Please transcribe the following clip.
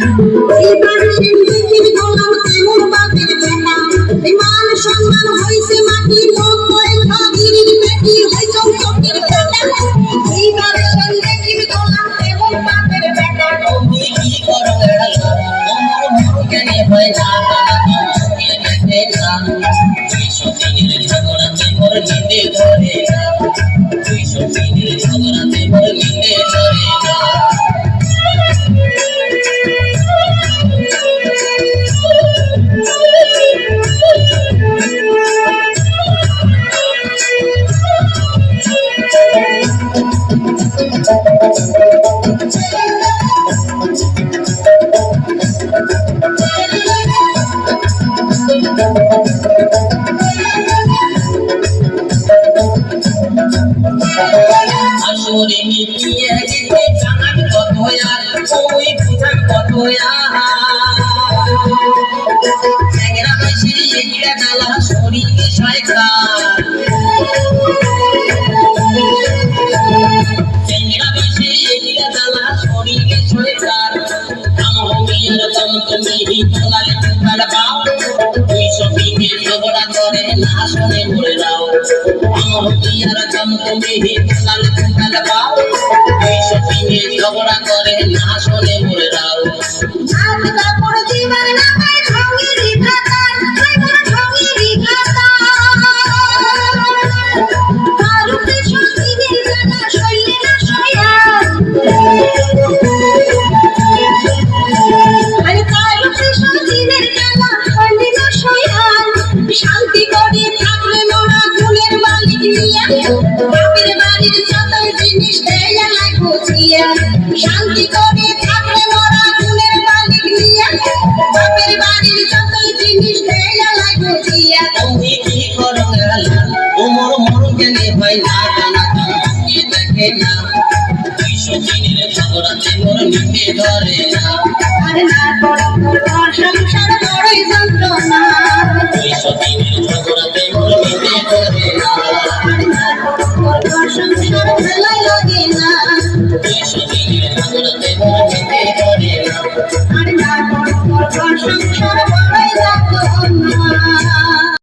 এইবার সিন্ধুকের গোলাম কেমন বাপের বেটা মান সম্মান হইছে মাটি লোক বলে ভাগির বেটি হই চৌচকের বেটা এইবার সিন্ধুকের গোলাম কেমন বাপের বেটা তুমি কি করো আমার মন কেন হয় না ঝগড়াতে মোর নিন্দে ধরে না ঝগড়াতে মোর নিন্দে ধরে না আসরে মিটিয়ে গেছে জানার কত আর ওই বুঝার কত আর বেশি এগিয়ে ডালা শরীরে শয়তান বেশি এগিয়ে ডালা শরীরে শয়তান কামিয়ার দম তুমি হিলাল কুকার পাও তুই সবিকে ঝগড়া করে না শুনে মরে যাও কামিয়ার দম তুমি হিলাল কুকার পাও তুই সবিকে ঝগড়া করে না শুনে মরে যাও আজ কাপড় দিবার না পায় ঢঙ্গেরই ভাতার হয় মোর ঢঙ্গেরই ভাতার কারু পেছন দিনের জানা সইলে না সয়ার আরে কারু পেছন দিনের জানা সইলে না সয়ার শান্তি করে থাকলে মোরা গুণের মালিক নিয়া বাপের বাড়ির যত জিনিস দেয়া লাগে বুঝিয়া শান্তি করে থাকলে মোরা গুণের মালিক নিয়া বাপের বাড়ির যত জিনিস দেয়া লাগে বুঝিয়া তুমি কি করো তোমার মন কেন হয় না জানা তুমি দেখে না তুই সবিনের ঝগড়াতে মোর নিন্দে ধরে না আর না করো তোর সংসার বড়ই যন্ত্রণা তুই সবিনের ঝগড়াতে মোর নিন্দে ধরে না আর না করো তোর সংসার ভালোই লাগে না তুই সবিনের ঝগড়াতে মোর নিন্দে ধরে না আর না